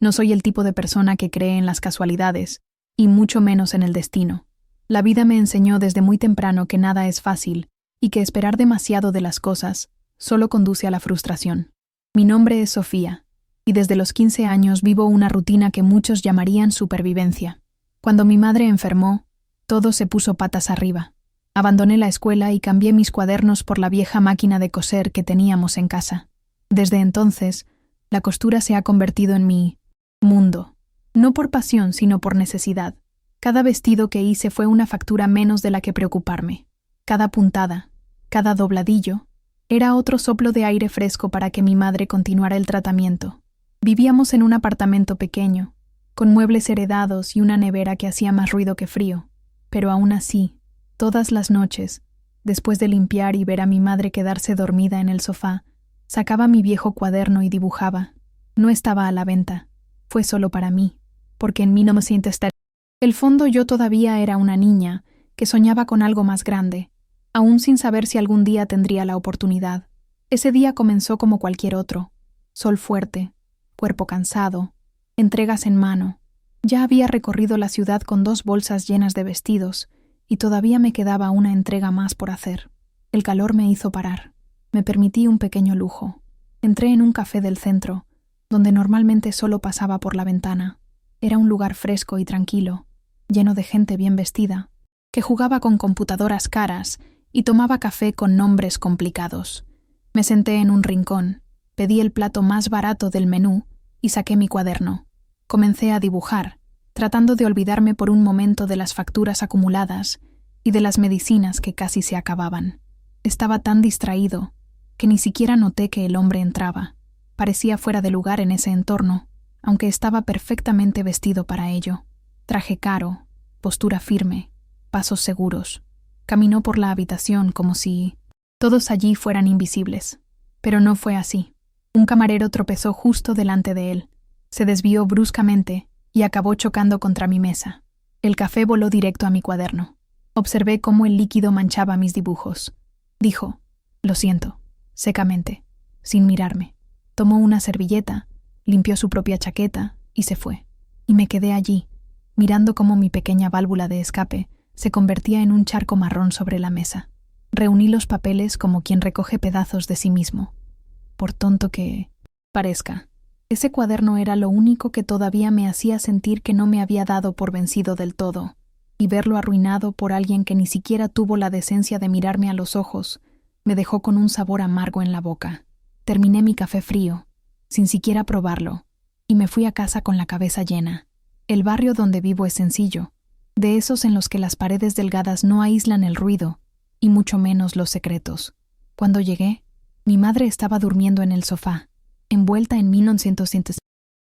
No soy el tipo de persona que cree en las casualidades, y mucho menos en el destino. La vida me enseñó desde muy temprano que nada es fácil y que esperar demasiado de las cosas solo conduce a la frustración. Mi nombre es Sofía, y desde los 15 años vivo una rutina que muchos llamarían supervivencia. Cuando mi madre enfermó, todo se puso patas arriba. Abandoné la escuela y cambié mis cuadernos por la vieja máquina de coser que teníamos en casa. Desde entonces, la costura se ha convertido en mi mundo. No por pasión, sino por necesidad. Cada vestido que hice fue una factura menos de la que preocuparme. Cada puntada, cada dobladillo, era otro soplo de aire fresco para que mi madre continuara el tratamiento. Vivíamos en un apartamento pequeño, con muebles heredados y una nevera que hacía más ruido que frío. Pero aún así, todas las noches, después de limpiar y ver a mi madre quedarse dormida en el sofá, sacaba mi viejo cuaderno y dibujaba. No estaba a la venta. Fue solo para mí, porque en mí no me siento estar. El fondo yo todavía era una niña que soñaba con algo más grande, aún sin saber si algún día tendría la oportunidad. Ese día comenzó como cualquier otro. Sol fuerte, cuerpo cansado, entregas en mano. Ya había recorrido la ciudad con 2 bolsas llenas de vestidos y todavía me quedaba una entrega más por hacer. El calor me hizo parar. Me permití un pequeño lujo. Entré en un café del centro, donde normalmente solo pasaba por la ventana. Era un lugar fresco y tranquilo, lleno de gente bien vestida, que jugaba con computadoras caras y tomaba café con nombres complicados. Me senté en un rincón, pedí el plato más barato del menú y saqué mi cuaderno. Comencé a dibujar, tratando de olvidarme por un momento de las facturas acumuladas y de las medicinas que casi se acababan. Estaba tan distraído que ni siquiera noté que el hombre entraba. Parecía fuera de lugar en ese entorno, aunque estaba perfectamente vestido para ello. Traje caro, postura firme, pasos seguros. Caminó por la habitación como si todos allí fueran invisibles. Pero no fue así. Un camarero tropezó justo delante de él. Se desvió bruscamente y acabó chocando contra mi mesa. El café voló directo a mi cuaderno. Observé cómo el líquido manchaba mis dibujos. Dijo, «Lo siento», secamente, sin mirarme. Tomó una servilleta, limpió su propia chaqueta y se fue. Y me quedé allí, mirando cómo mi pequeña válvula de escape se convertía en un charco marrón sobre la mesa. Reuní los papeles como quien recoge pedazos de sí mismo. Por tonto que parezca, ese cuaderno era lo único que todavía me hacía sentir que no me había dado por vencido del todo, y verlo arruinado por alguien que ni siquiera tuvo la decencia de mirarme a los ojos me dejó con un sabor amargo en la boca. Terminé mi café frío, sin siquiera probarlo, y me fui a casa con la cabeza llena. El barrio donde vivo es sencillo, de esos en los que las paredes delgadas no aíslan el ruido, y mucho menos los secretos. Cuando llegué, mi madre estaba durmiendo en el sofá, envuelta en 1900,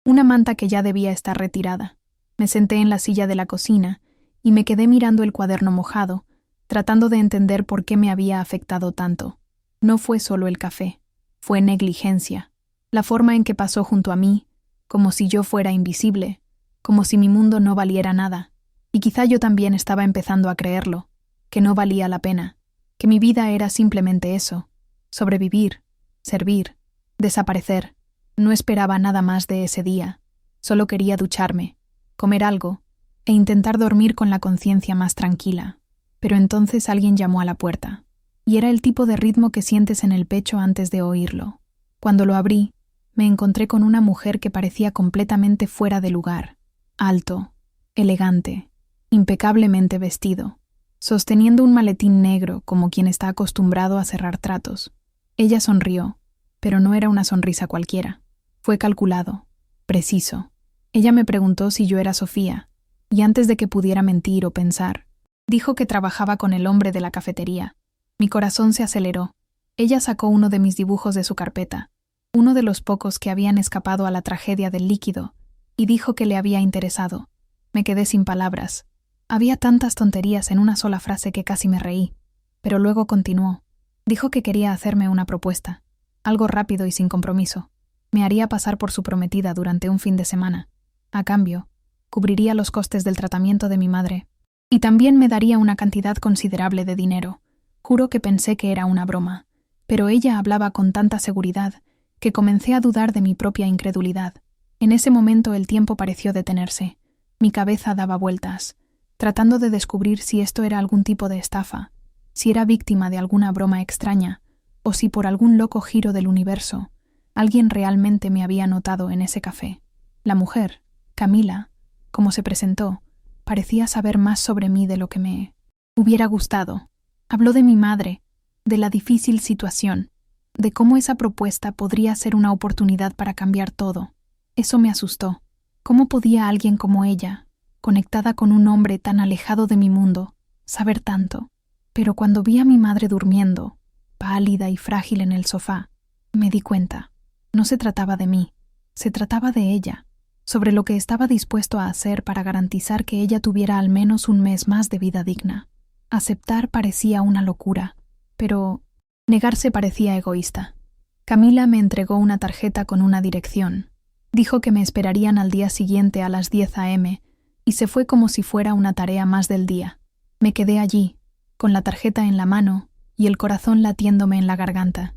una manta que ya debía estar retirada. Me senté en la silla de la cocina y me quedé mirando el cuaderno mojado, tratando de entender por qué me había afectado tanto. No fue solo el café, fue negligencia. La forma en que pasó junto a mí, como si yo fuera invisible, como si mi mundo no valiera nada. Y quizá yo también estaba empezando a creerlo, que no valía la pena, que mi vida era simplemente eso, sobrevivir, servir, desaparecer. No esperaba nada más de ese día, solo quería ducharme, comer algo e intentar dormir con la conciencia más tranquila. Pero entonces alguien llamó a la puerta, y era el tipo de ritmo que sientes en el pecho antes de oírlo. Cuando lo abrí, me encontré con una mujer que parecía completamente fuera de lugar, alto, elegante, impecablemente vestido, sosteniendo un maletín negro como quien está acostumbrado a cerrar tratos. Ella sonrió, pero no era una sonrisa cualquiera. Fue calculado, preciso. Ella me preguntó si yo era Sofía, y antes de que pudiera mentir o pensar, dijo que trabajaba con el hombre de la cafetería. Mi corazón se aceleró. Ella sacó uno de mis dibujos de su carpeta, uno de los pocos que habían escapado a la tragedia del líquido, y dijo que le había interesado. Me quedé sin palabras. Había tantas tonterías en una sola frase que casi me reí, pero luego continuó. Dijo que quería hacerme una propuesta, algo rápido y sin compromiso. Me haría pasar por su prometida durante un fin de semana. A cambio, cubriría los costes del tratamiento de mi madre, y también me daría una cantidad considerable de dinero. Juro que pensé que era una broma, pero ella hablaba con tanta seguridad que comencé a dudar de mi propia incredulidad. En ese momento el tiempo pareció detenerse. Mi cabeza daba vueltas, tratando de descubrir si esto era algún tipo de estafa, si era víctima de alguna broma extraña, o si por algún loco giro del universo, alguien realmente me había notado en ese café. La mujer, Camila, como se presentó, parecía saber más sobre mí de lo que me hubiera gustado. Habló de mi madre, de la difícil situación, de cómo esa propuesta podría ser una oportunidad para cambiar todo. Eso me asustó. ¿Cómo podía alguien como ella, conectada con un hombre tan alejado de mi mundo, saber tanto? Pero cuando vi a mi madre durmiendo, pálida y frágil en el sofá, me di cuenta. No se trataba de mí, se trataba de ella, sobre lo que estaba dispuesto a hacer para garantizar que ella tuviera al menos un mes más de vida digna. Aceptar parecía una locura, pero negarse parecía egoísta. Camila me entregó una tarjeta con una dirección. Dijo que me esperarían al día siguiente a las 10 a.m. y se fue como si fuera una tarea más del día. Me quedé allí, con la tarjeta en la mano y el corazón latiéndome en la garganta,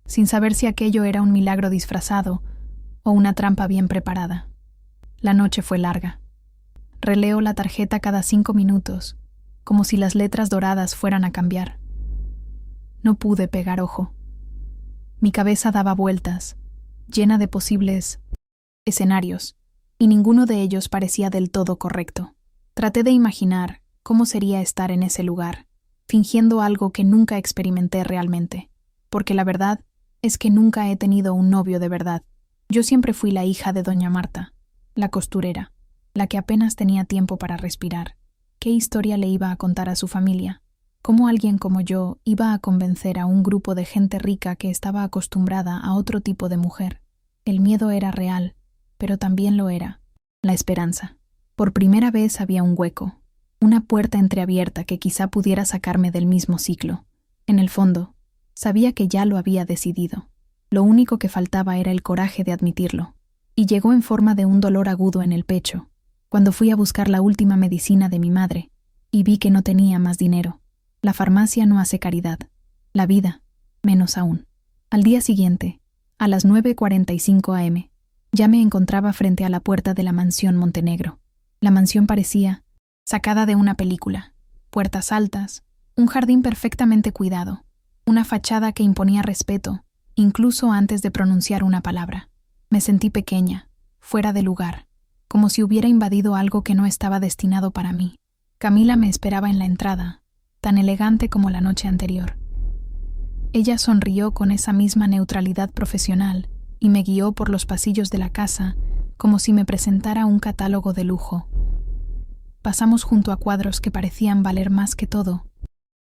sin saber si aquello era un milagro disfrazado o una trampa bien preparada. La noche fue larga. Releo la tarjeta cada 5 minutos, como si las letras doradas fueran a cambiar. No pude pegar ojo. Mi cabeza daba vueltas, llena de posibles escenarios, y ninguno de ellos parecía del todo correcto. Traté de imaginar cómo sería estar en ese lugar, fingiendo algo que nunca experimenté realmente, porque la verdad es que nunca he tenido un novio de verdad. Yo siempre fui la hija de doña Marta, la costurera, la que apenas tenía tiempo para respirar. ¿Qué historia le iba a contar a su familia? ¿Cómo alguien como yo iba a convencer a un grupo de gente rica que estaba acostumbrada a otro tipo de mujer? El miedo era real, pero también lo era la esperanza. Por primera vez había un hueco, una puerta entreabierta que quizá pudiera sacarme del mismo ciclo. En el fondo, sabía que ya lo había decidido. Lo único que faltaba era el coraje de admitirlo. Y llegó en forma de un dolor agudo en el pecho, cuando fui a buscar la última medicina de mi madre, y vi que no tenía más dinero. La farmacia no hace caridad, la vida, menos aún. Al día siguiente, a las 9:45 a.m., ya me encontraba frente a la puerta de la mansión Montenegro. La mansión parecía sacada de una película. Puertas altas, un jardín perfectamente cuidado, una fachada que imponía respeto, incluso antes de pronunciar una palabra. Me sentí pequeña, fuera de lugar, como si hubiera invadido algo que no estaba destinado para mí. Camila me esperaba en la entrada, tan elegante como la noche anterior. Ella sonrió con esa misma neutralidad profesional y me guió por los pasillos de la casa como si me presentara un catálogo de lujo. Pasamos junto a cuadros que parecían valer más que todo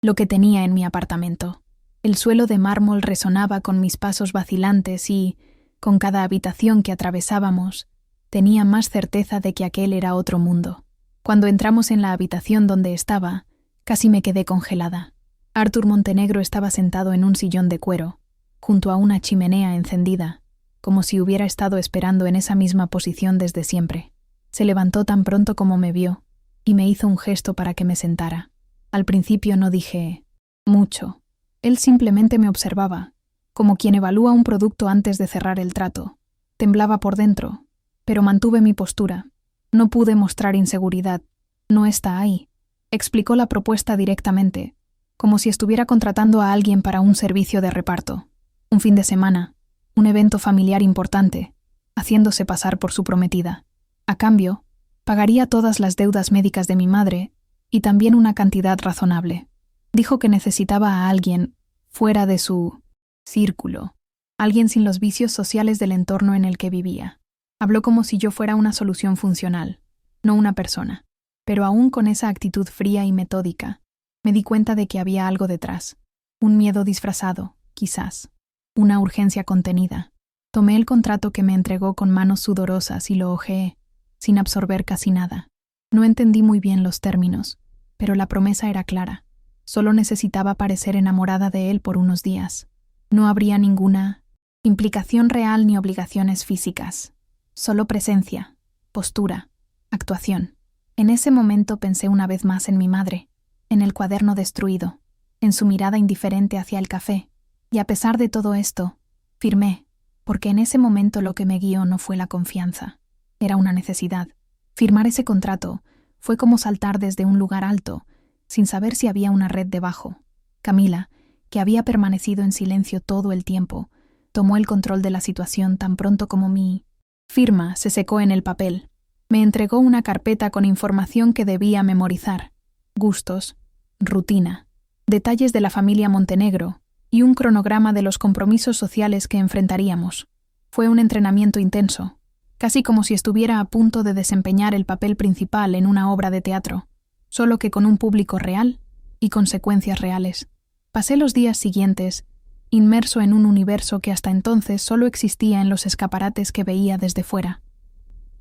lo que tenía en mi apartamento. El suelo de mármol resonaba con mis pasos vacilantes y, con cada habitación que atravesábamos, tenía más certeza de que aquel era otro mundo. Cuando entramos en la habitación donde estaba, casi me quedé congelada. Arthur Montenegro estaba sentado en un sillón de cuero, junto a una chimenea encendida, como si hubiera estado esperando en esa misma posición desde siempre. Se levantó tan pronto como me vio, y me hizo un gesto para que me sentara. Al principio no dije mucho. Él simplemente me observaba, como quien evalúa un producto antes de cerrar el trato. Temblaba por dentro, pero mantuve mi postura. No pude mostrar inseguridad. No está ahí. Explicó la propuesta directamente, como si estuviera contratando a alguien para un servicio de reparto. Un fin de semana, un evento familiar importante, haciéndose pasar por su prometida. A cambio, pagaría todas las deudas médicas de mi madre y también una cantidad razonable. Dijo que necesitaba a alguien fuera de su círculo, alguien sin los vicios sociales del entorno en el que vivía. Habló como si yo fuera una solución funcional, no una persona. Pero aún con esa actitud fría y metódica, me di cuenta de que había algo detrás. Un miedo disfrazado, quizás. Una urgencia contenida. Tomé el contrato que me entregó con manos sudorosas y lo hojeé, sin absorber casi nada. No entendí muy bien los términos, pero la promesa era clara. Solo necesitaba parecer enamorada de él por unos días. No habría ninguna implicación real ni obligaciones físicas. Solo presencia, postura, actuación. En ese momento pensé una vez más en mi madre, en el cuaderno destruido, en su mirada indiferente hacia el café, y a pesar de todo esto, firmé, porque en ese momento lo que me guió no fue la confianza, era una necesidad. Firmar ese contrato fue como saltar desde un lugar alto, sin saber si había una red debajo. Camila, que había permanecido en silencio todo el tiempo, tomó el control de la situación tan pronto como mi firma se secó en el papel. Me entregó una carpeta con información que debía memorizar: gustos, rutina, detalles de la familia Montenegro y un cronograma de los compromisos sociales que enfrentaríamos. Fue un entrenamiento intenso, casi como si estuviera a punto de desempeñar el papel principal en una obra de teatro, solo que con un público real y consecuencias reales. Pasé los días siguientes inmerso en un universo que hasta entonces solo existía en los escaparates que veía desde fuera.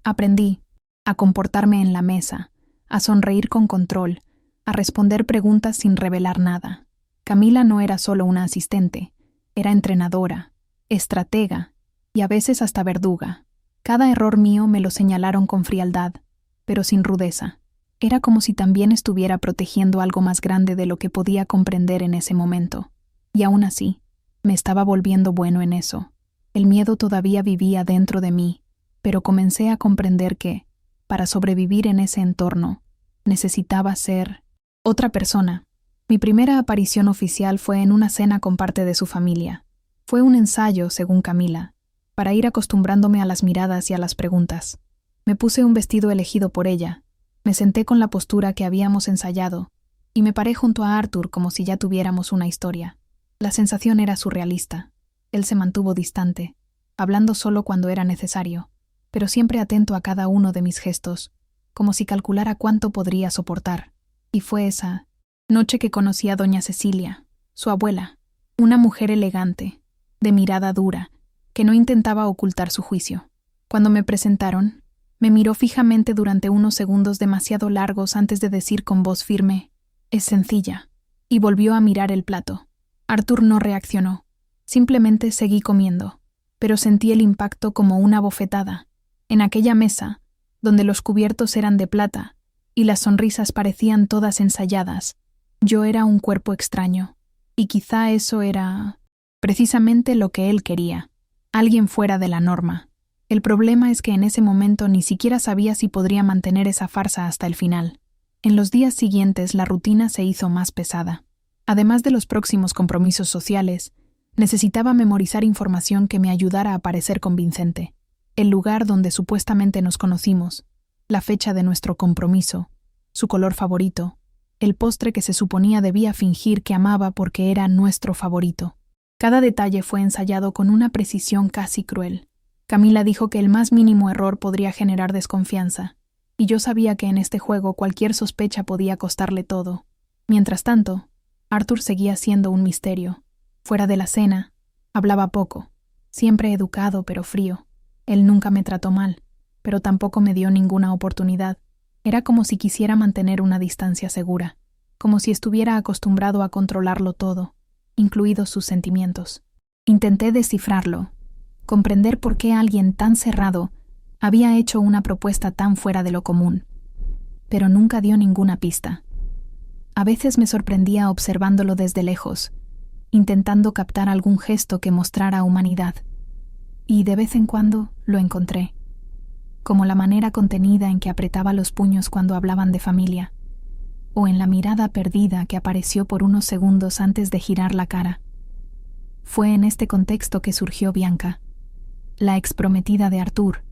Aprendí a comportarme en la mesa, a sonreír con control, a responder preguntas sin revelar nada. Camila no era solo una asistente, era entrenadora, estratega y a veces hasta verduga. Cada error mío me lo señalaron con frialdad, pero sin rudeza. Era como si también estuviera protegiendo algo más grande de lo que podía comprender en ese momento. Y aún así, me estaba volviendo bueno en eso. El miedo todavía vivía dentro de mí, pero comencé a comprender que, para sobrevivir en ese entorno, necesitaba ser otra persona. Mi primera aparición oficial fue en una cena con parte de su familia. Fue un ensayo, según Camila, para ir acostumbrándome a las miradas y a las preguntas. Me puse un vestido elegido por ella, me senté con la postura que habíamos ensayado y me paré junto a Arthur como si ya tuviéramos una historia. La sensación era surrealista. Él se mantuvo distante, hablando solo cuando era necesario, pero siempre atento a cada uno de mis gestos, como si calculara cuánto podría soportar. Y fue esa noche que conocí a doña Cecilia, su abuela, una mujer elegante, de mirada dura, que no intentaba ocultar su juicio. Cuando me presentaron, me miró fijamente durante unos segundos demasiado largos antes de decir con voz firme: «Es sencilla», y volvió a mirar el plato. Arthur no reaccionó. Simplemente seguí comiendo, pero sentí el impacto como una bofetada. En aquella mesa, donde los cubiertos eran de plata y las sonrisas parecían todas ensayadas, yo era un cuerpo extraño, y quizá eso era precisamente lo que él quería, alguien fuera de la norma. El problema es que en ese momento ni siquiera sabía si podría mantener esa farsa hasta el final. En los días siguientes la rutina se hizo más pesada. Además de los próximos compromisos sociales, necesitaba memorizar información que me ayudara a parecer convincente. El lugar donde supuestamente nos conocimos, la fecha de nuestro compromiso, su color favorito, el postre que se suponía debía fingir que amaba porque era nuestro favorito. Cada detalle fue ensayado con una precisión casi cruel. Camila dijo que el más mínimo error podría generar desconfianza, y yo sabía que en este juego cualquier sospecha podía costarle todo. Mientras tanto, Arthur seguía siendo un misterio. Fuera de la cena, hablaba poco, siempre educado pero frío. Él nunca me trató mal, pero tampoco me dio ninguna oportunidad. Era como si quisiera mantener una distancia segura, como si estuviera acostumbrado a controlarlo todo, incluidos sus sentimientos. Intenté descifrarlo, comprender por qué alguien tan cerrado había hecho una propuesta tan fuera de lo común, pero nunca dio ninguna pista. A veces me sorprendía observándolo desde lejos, intentando captar algún gesto que mostrara humanidad, y de vez en cuando lo encontré, como la manera contenida en que apretaba los puños cuando hablaban de familia, o en la mirada perdida que apareció por unos segundos antes de girar la cara. Fue en este contexto que surgió Bianca, la exprometida de Arthur.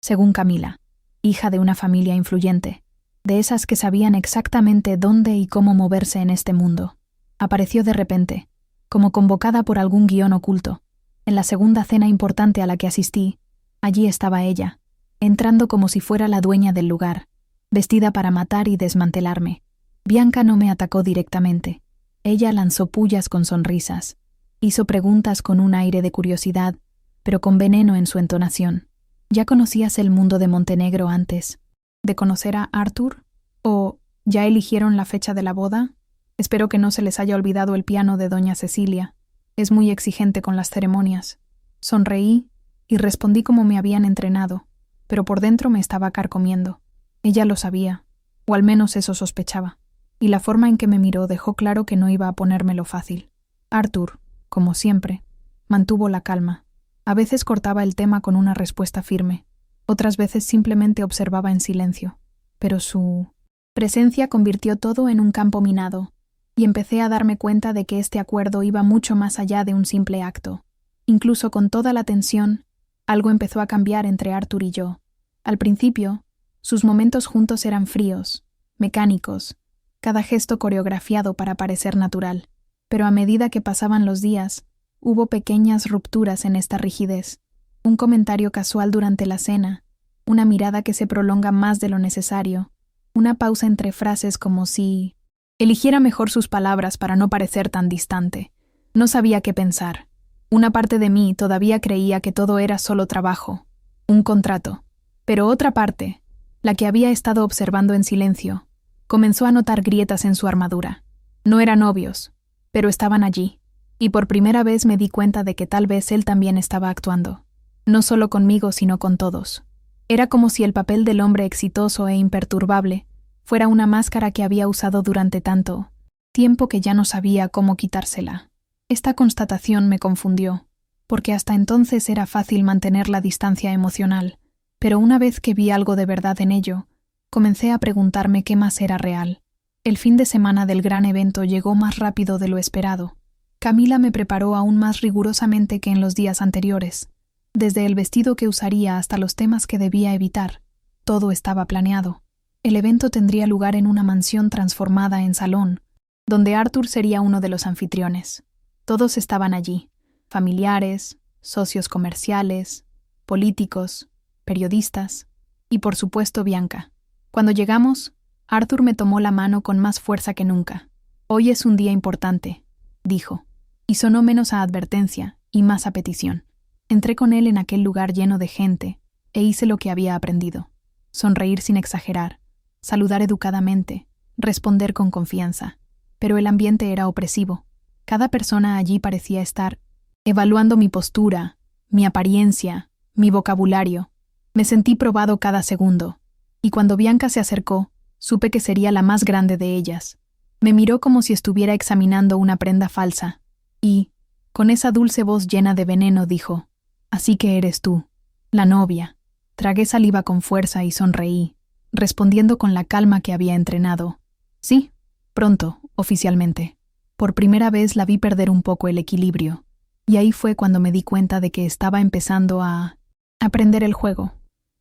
Según Camila, hija de una familia influyente, de esas que sabían exactamente dónde y cómo moverse en este mundo. Apareció de repente, como convocada por algún guión oculto. En la segunda cena importante a la que asistí, allí estaba ella, entrando como si fuera la dueña del lugar, vestida para matar y desmantelarme. Bianca no me atacó directamente. Ella lanzó pullas con sonrisas, hizo preguntas con un aire de curiosidad, pero con veneno en su entonación. ¿Ya conocías el mundo de Montenegro antes de conocer a Arthur? ¿O ya eligieron la fecha de la boda? Espero que no se les haya olvidado el piano de doña Cecilia. Es muy exigente con las ceremonias. Sonreí y respondí como me habían entrenado, pero por dentro me estaba carcomiendo. Ella lo sabía, o al menos eso sospechaba, y la forma en que me miró dejó claro que no iba a ponérmelo fácil. Arthur, como siempre, mantuvo la calma. A veces cortaba el tema con una respuesta firme, otras veces simplemente observaba en silencio, pero su presencia convirtió todo en un campo minado, y empecé a darme cuenta de que este acuerdo iba mucho más allá de un simple acto. Incluso con toda la tensión, algo empezó a cambiar entre Arthur y yo. Al principio, sus momentos juntos eran fríos, mecánicos, cada gesto coreografiado para parecer natural, pero a medida que pasaban los días, hubo pequeñas rupturas en esta rigidez. Un comentario casual durante la cena, una mirada que se prolonga más de lo necesario, una pausa entre frases como si eligiera mejor sus palabras para no parecer tan distante. No sabía qué pensar. Una parte de mí todavía creía que todo era solo trabajo, un contrato, pero otra parte, la que había estado observando en silencio, comenzó a notar grietas en su armadura. No eran obvios, pero estaban allí, y por primera vez me di cuenta de que tal vez él también estaba actuando, no solo conmigo sino con todos. Era como si el papel del hombre exitoso e imperturbable fuera una máscara que había usado durante tanto tiempo que ya no sabía cómo quitársela. Esta constatación me confundió, porque hasta entonces era fácil mantener la distancia emocional, pero una vez que vi algo de verdad en ello, comencé a preguntarme qué más era real. El fin de semana del gran evento llegó más rápido de lo esperado. Camila me preparó aún más rigurosamente que en los días anteriores. Desde el vestido que usaría hasta los temas que debía evitar, todo estaba planeado. El evento tendría lugar en una mansión transformada en salón, donde Arthur sería uno de los anfitriones. Todos estaban allí, familiares, socios comerciales, políticos, periodistas y, por supuesto, Bianca. Cuando llegamos, Arthur me tomó la mano con más fuerza que nunca. «Hoy es un día importante», dijo, y sonó menos a advertencia y más a petición. Entré con él en aquel lugar lleno de gente e hice lo que había aprendido. Sonreír sin exagerar, saludar educadamente, responder con confianza. Pero el ambiente era opresivo. Cada persona allí parecía estar evaluando mi postura, mi apariencia, mi vocabulario. Me sentí probado cada segundo, y cuando Bianca se acercó, supe que sería la más grande de ellas. Me miró como si estuviera examinando una prenda falsa, y, con esa dulce voz llena de veneno, dijo: «Así que eres tú, la novia». Tragué saliva con fuerza y sonreí, respondiendo con la calma que había entrenado. «Sí, pronto, oficialmente». Por primera vez la vi perder un poco el equilibrio, y ahí fue cuando me di cuenta de que estaba empezando a aprender el juego.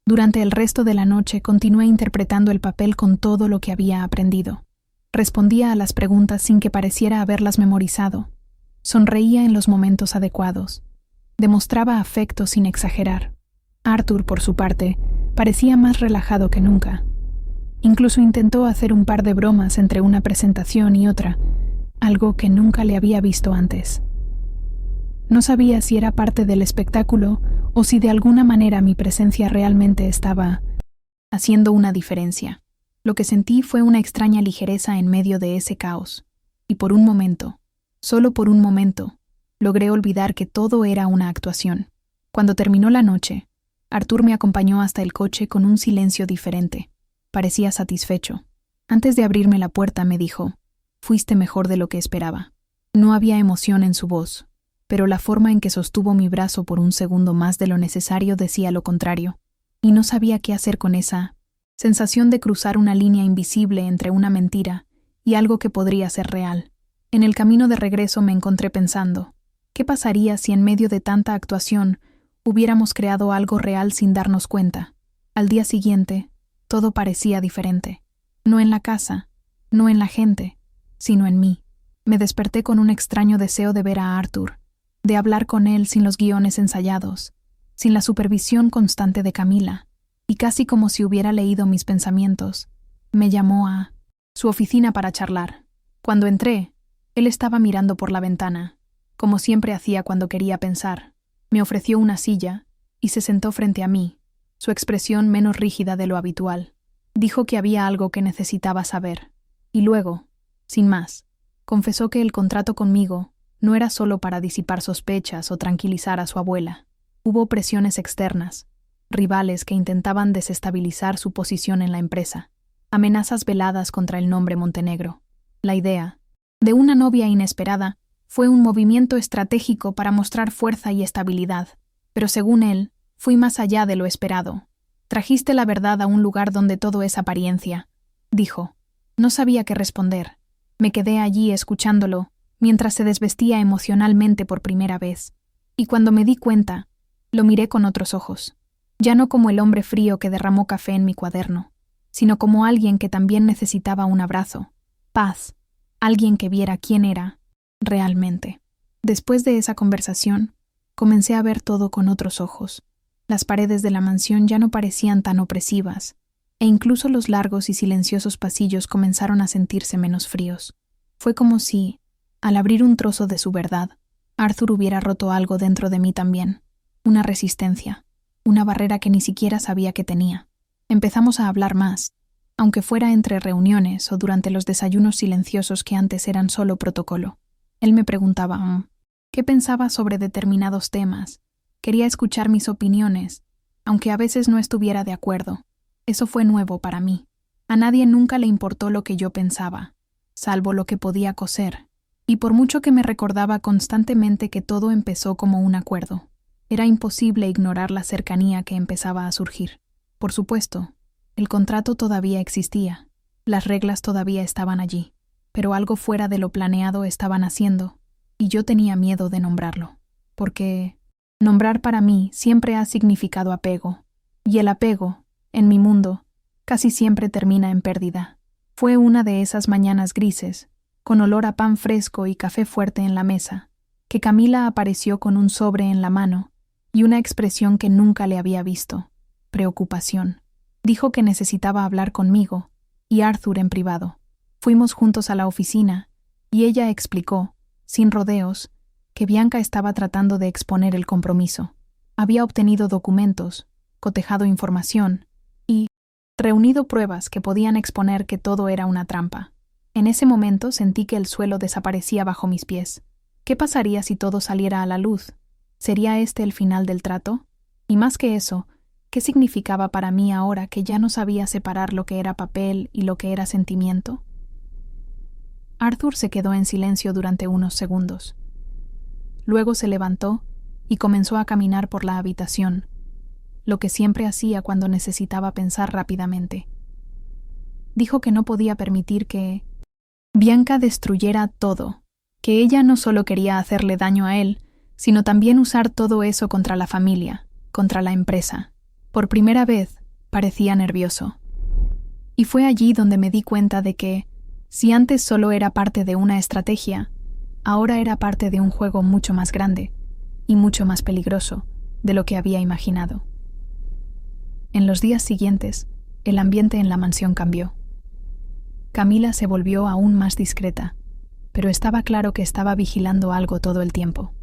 Durante el resto de la noche continué interpretando el papel con todo lo que había aprendido. Respondía a las preguntas sin que pareciera haberlas memorizado. Sonreía en los momentos adecuados. Demostraba afecto sin exagerar. Arthur, por su parte, parecía más relajado que nunca. Incluso intentó hacer un par de bromas entre una presentación y otra, algo que nunca le había visto antes. No sabía si era parte del espectáculo o si de alguna manera mi presencia realmente estaba haciendo una diferencia. Lo que sentí fue una extraña ligereza en medio de ese caos, y por un momento, solo por un momento, logré olvidar que todo era una actuación. Cuando terminó la noche, Arthur me acompañó hasta el coche con un silencio diferente. Parecía satisfecho. Antes de abrirme la puerta me dijo: «Fuiste mejor de lo que esperaba». No había emoción en su voz, pero la forma en que sostuvo mi brazo por un segundo más de lo necesario decía lo contrario, y no sabía qué hacer con esa sensación de cruzar una línea invisible entre una mentira y algo que podría ser real. En el camino de regreso me encontré pensando, ¿qué pasaría si en medio de tanta actuación hubiéramos creado algo real sin darnos cuenta? Al día siguiente, todo parecía diferente. No en la casa, no en la gente, sino en mí. Me desperté con un extraño deseo de ver a Arthur, de hablar con él sin los guiones ensayados, sin la supervisión constante de Camila, y casi como si hubiera leído mis pensamientos, me llamó a su oficina para charlar. Cuando entré, él estaba mirando por la ventana, como siempre hacía cuando quería pensar. Me ofreció una silla y se sentó frente a mí, su expresión menos rígida de lo habitual. Dijo que había algo que necesitaba saber, y luego, sin más, confesó que el contrato conmigo no era solo para disipar sospechas o tranquilizar a su abuela. Hubo presiones externas, rivales que intentaban desestabilizar su posición en la empresa, amenazas veladas contra el nombre Montenegro. La idea de una novia inesperada fue un movimiento estratégico para mostrar fuerza y estabilidad, Pero según él, fui más allá de lo esperado. Trajiste la verdad a un lugar donde todo es apariencia, dijo. No sabía qué responder. Me quedé allí escuchándolo, mientras se desvestía emocionalmente por primera vez. Y cuando me di cuenta, lo miré con otros ojos. Ya no como el hombre frío que derramó café en mi cuaderno, sino como alguien que también necesitaba un abrazo, paz, alguien que viera quién era realmente. Después de esa conversación, comencé a ver todo con otros ojos. Las paredes de la mansión ya no parecían tan opresivas, e incluso los largos y silenciosos pasillos comenzaron a sentirse menos fríos. Fue como si, al abrir un trozo de su verdad, Arthur hubiera roto algo dentro de mí también, una resistencia, una barrera que ni siquiera sabía que tenía. Empezamos a hablar más, aunque fuera entre reuniones o durante los desayunos silenciosos que antes eran solo protocolo. Él me preguntaba qué pensaba sobre determinados temas. Quería escuchar mis opiniones, aunque a veces no estuviera de acuerdo. Eso fue nuevo para mí. A nadie nunca le importó lo que yo pensaba, salvo lo que podía coser, y por mucho que me recordaba constantemente que todo empezó como un acuerdo, era imposible ignorar la cercanía que empezaba a surgir. Por supuesto, el contrato todavía existía, las reglas todavía estaban allí, pero algo fuera de lo planeado estaban haciendo, y yo tenía miedo de nombrarlo, porque nombrar para mí siempre ha significado apego, y el apego, en mi mundo, casi siempre termina en pérdida. Fue una de esas mañanas grises, con olor a pan fresco y café fuerte en la mesa, que Camila apareció con un sobre en la mano y una expresión que nunca le había visto: preocupación. Dijo que necesitaba hablar conmigo y Arthur en privado. Fuimos juntos a la oficina y ella explicó, sin rodeos, que Bianca estaba tratando de exponer el compromiso. Había obtenido documentos, cotejado información y reunido pruebas que podían exponer que todo era una trampa. En ese momento sentí que el suelo desaparecía bajo mis pies. ¿Qué pasaría si todo saliera a la luz? ¿Sería este el final del trato? Y más que eso, ¿qué significaba para mí ahora que ya no sabía separar lo que era papel y lo que era sentimiento? Arthur se quedó en silencio durante unos segundos. Luego se levantó y comenzó a caminar por la habitación, lo que siempre hacía cuando necesitaba pensar rápidamente. Dijo que no podía permitir que Bianca destruyera todo, que ella no solo quería hacerle daño a él, sino también usar todo eso contra la familia, contra la empresa. Por primera vez, parecía nervioso. Y fue allí donde me di cuenta de que, si antes solo era parte de una estrategia, ahora era parte de un juego mucho más grande y mucho más peligroso de lo que había imaginado. En los días siguientes, el ambiente en la mansión cambió. Camila se volvió aún más discreta, pero estaba claro que estaba vigilando algo todo el tiempo.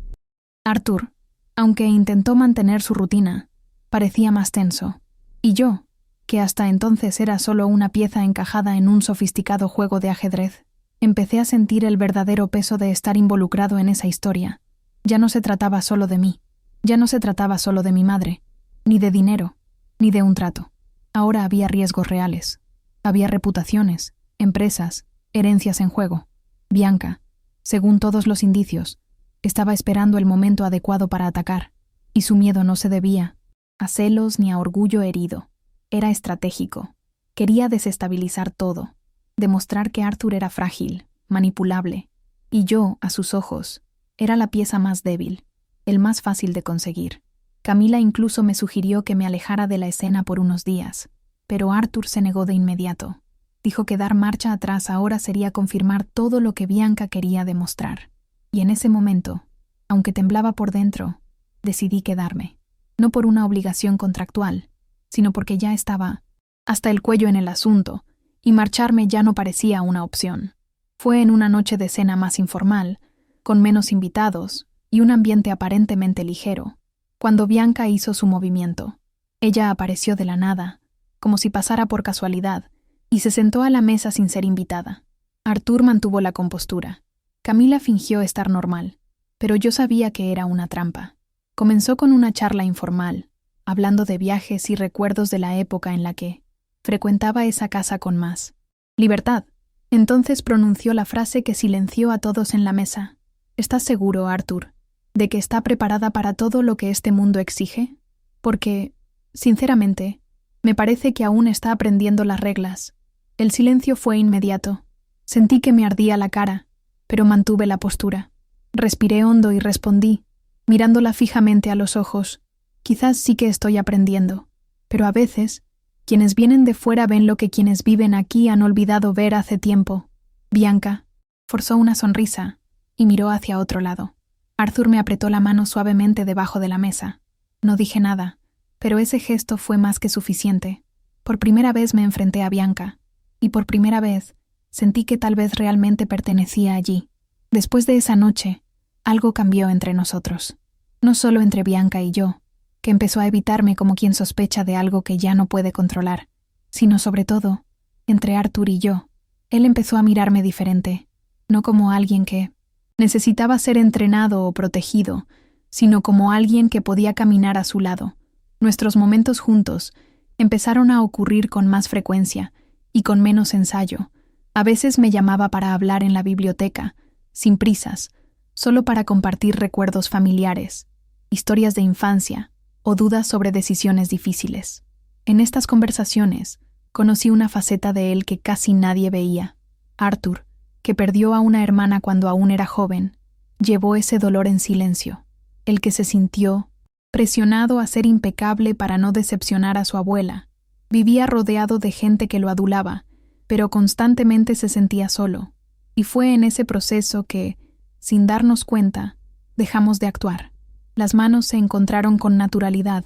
Arthur, aunque intentó mantener su rutina, parecía más tenso, y yo, que hasta entonces era solo una pieza encajada en un sofisticado juego de ajedrez, empecé a sentir el verdadero peso de estar involucrado en esa historia. Ya no se trataba solo de mí, ya no se trataba solo de mi madre, ni de dinero, ni de un trato. Ahora había riesgos reales, había reputaciones, empresas, herencias en juego. Bianca, según todos los indicios, estaba esperando el momento adecuado para atacar, y su miedo no se debía a celos ni a orgullo herido. Era estratégico. Quería desestabilizar todo, demostrar que Arthur era frágil, manipulable, y yo, a sus ojos, era la pieza más débil, el más fácil de conseguir. Camila incluso me sugirió que me alejara de la escena por unos días, pero Arthur se negó de inmediato. Dijo que dar marcha atrás ahora sería confirmar todo lo que Bianca quería demostrar. Y en ese momento, aunque temblaba por dentro, decidí quedarme. No por una obligación contractual, sino porque ya estaba hasta el cuello en el asunto, y marcharme ya no parecía una opción. Fue en una noche de cena más informal, con menos invitados y un ambiente aparentemente ligero, cuando Bianca hizo su movimiento. Ella apareció de la nada, como si pasara por casualidad, y se sentó a la mesa sin ser invitada. Arthur mantuvo la compostura. Camila fingió estar normal, pero yo sabía que era una trampa. Comenzó con una charla informal, hablando de viajes y recuerdos de la época en la que frecuentaba esa casa con más libertad. Entonces pronunció la frase que silenció a todos en la mesa. «¿Estás seguro, Arthur? ¿De que está preparada para todo lo que este mundo exige? Porque, sinceramente, me parece que aún está aprendiendo las reglas. El silencio fue inmediato. Sentí que me ardía la cara, pero mantuve la postura. Respiré hondo y respondí, mirándola fijamente a los ojos. Quizás sí que estoy aprendiendo, pero a veces, quienes vienen de fuera ven lo que quienes viven aquí han olvidado ver hace tiempo. Bianca forzó una sonrisa y miró hacia otro lado. Arthur me apretó la mano suavemente debajo de la mesa. No dije nada, pero ese gesto fue más que suficiente. Por primera vez me enfrenté a Bianca, y por primera vez sentí que tal vez realmente pertenecía allí. Después de esa noche, algo cambió entre nosotros. No solo entre Bianca y yo, que empezó a evitarme como quien sospecha de algo que ya no puede controlar, sino sobre todo, entre Arthur y yo. Él empezó a mirarme diferente, no como alguien que necesitaba ser entrenado o protegido, sino como alguien que podía caminar a su lado. Nuestros momentos juntos empezaron a ocurrir con más frecuencia y con menos ensayo. A veces me llamaba para hablar en la biblioteca, sin prisas, solo para compartir recuerdos familiares, historias de infancia o dudas sobre decisiones difíciles. En estas conversaciones conocí una faceta de él que casi nadie veía. Arthur, que perdió a una hermana cuando aún era joven, llevó ese dolor en silencio. El que se sintió presionado a ser impecable para no decepcionar a su abuela. Vivía rodeado de gente que lo adulaba, pero constantemente se sentía solo. Y fue en ese proceso que, sin darnos cuenta, dejamos de actuar. Las manos se encontraron con naturalidad.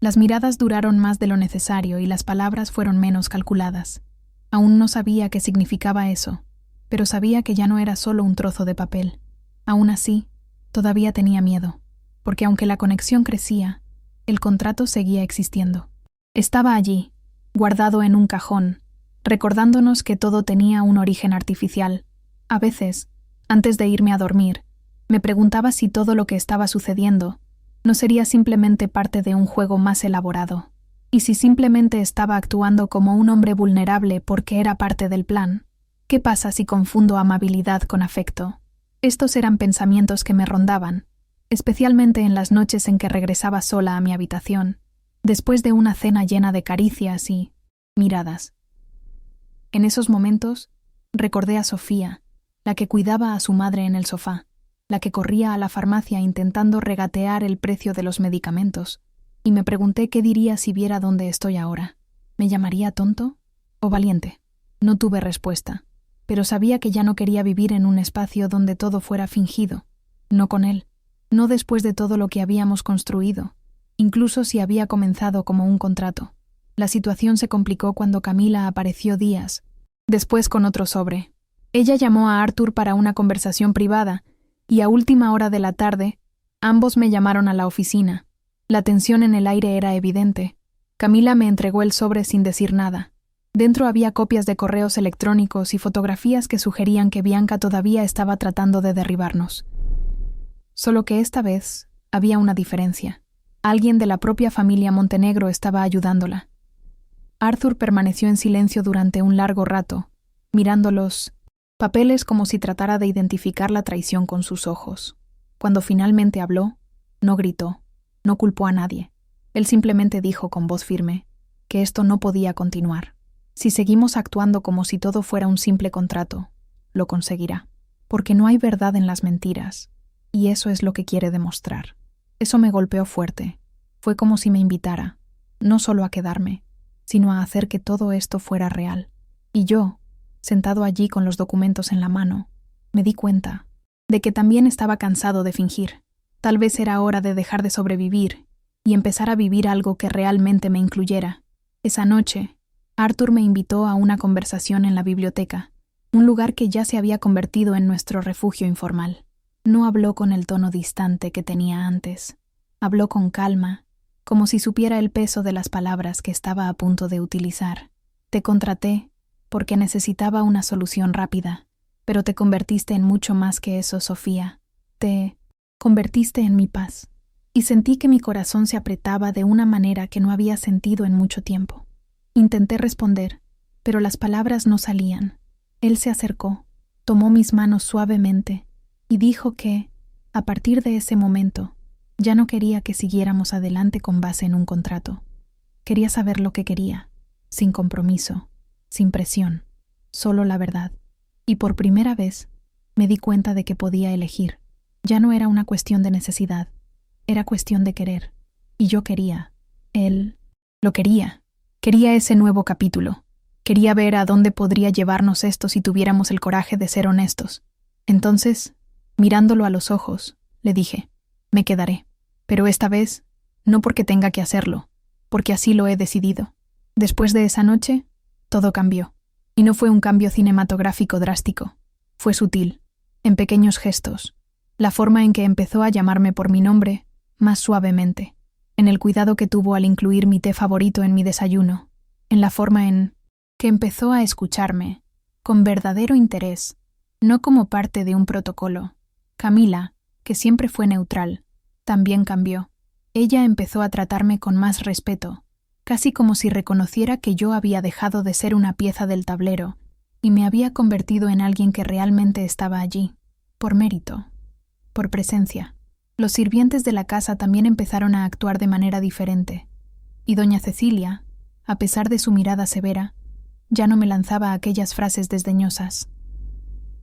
Las miradas duraron más de lo necesario y las palabras fueron menos calculadas. Aún no sabía qué significaba eso, pero sabía que ya no era solo un trozo de papel. Aún así, todavía tenía miedo, porque aunque la conexión crecía, el contrato seguía existiendo. Estaba allí, guardado en un cajón, recordándonos que todo tenía un origen artificial. A veces, antes de irme a dormir, me preguntaba si todo lo que estaba sucediendo no sería simplemente parte de un juego más elaborado, y si simplemente estaba actuando como un hombre vulnerable porque era parte del plan. ¿Qué pasa si confundo amabilidad con afecto? Estos eran pensamientos que me rondaban, especialmente en las noches en que regresaba sola a mi habitación, después de una cena llena de caricias y miradas. En esos momentos, recordé a Sofía, la que cuidaba a su madre en el sofá, la que corría a la farmacia intentando regatear el precio de los medicamentos, y me pregunté qué diría si viera dónde estoy ahora. ¿Me llamaría tonto o valiente? No tuve respuesta, pero sabía que ya no quería vivir en un espacio donde todo fuera fingido. No con él, no después de todo lo que habíamos construido, incluso si había comenzado como un contrato. La situación se complicó cuando Camila apareció días después con otro sobre. Ella llamó a Arthur para una conversación privada, y a última hora de la tarde, ambos me llamaron a la oficina. La tensión en el aire era evidente. Camila me entregó el sobre sin decir nada. Dentro había copias de correos electrónicos y fotografías que sugerían que Bianca todavía estaba tratando de derribarnos. Solo que esta vez había una diferencia. Alguien de la propia familia Montenegro estaba ayudándola. Arthur permaneció en silencio durante un largo rato, mirando los papeles como si tratara de identificar la traición con sus ojos. Cuando finalmente habló, no gritó, no culpó a nadie. Él simplemente dijo con voz firme que esto no podía continuar. Si seguimos actuando como si todo fuera un simple contrato, lo conseguirá. Porque no hay verdad en las mentiras, y eso es lo que quiere demostrar. Eso me golpeó fuerte. Fue como si me invitara, no solo a quedarme, sino a hacer que todo esto fuera real. Y yo, sentado allí con los documentos en la mano, me di cuenta de que también estaba cansado de fingir. Tal vez era hora de dejar de sobrevivir y empezar a vivir algo que realmente me incluyera. Esa noche, Arthur me invitó a una conversación en la biblioteca, un lugar que ya se había convertido en nuestro refugio informal. No habló con el tono distante que tenía antes. Habló con calma, como si supiera el peso de las palabras que estaba a punto de utilizar. Te contraté porque necesitaba una solución rápida, pero te convertiste en mucho más que eso, Sofía. Te convertiste en mi paz. Y sentí que mi corazón se apretaba de una manera que no había sentido en mucho tiempo. Intenté responder, pero las palabras no salían. Él se acercó, tomó mis manos suavemente y dijo que A partir de ese momento, ya no quería que siguiéramos adelante con base en un contrato. Quería saber lo que quería, sin compromiso, sin presión, solo la verdad. Y por primera vez me di cuenta de que podía elegir. Ya no era una cuestión de necesidad, era cuestión de querer. Y yo quería. Él lo quería. Quería ese nuevo capítulo. Quería ver a dónde podría llevarnos esto si tuviéramos el coraje de ser honestos. Entonces, mirándolo a los ojos, le dije, me quedaré. Pero esta vez, no porque tenga que hacerlo, porque así lo he decidido. Después de esa noche, todo cambió. Y no fue un cambio cinematográfico drástico. Fue sutil, en pequeños gestos. La forma en que empezó a llamarme por mi nombre, más suavemente. En el cuidado que tuvo al incluir mi té favorito en mi desayuno. En la forma en que empezó a escucharme, con verdadero interés, no como parte de un protocolo. Camila, que siempre fue neutral, también cambió. Ella empezó a tratarme con más respeto, casi como si reconociera que yo había dejado de ser una pieza del tablero y me había convertido en alguien que realmente estaba allí, por mérito, por presencia. Los sirvientes de la casa también empezaron a actuar de manera diferente, y doña Cecilia, a pesar de su mirada severa, ya no me lanzaba aquellas frases desdeñosas.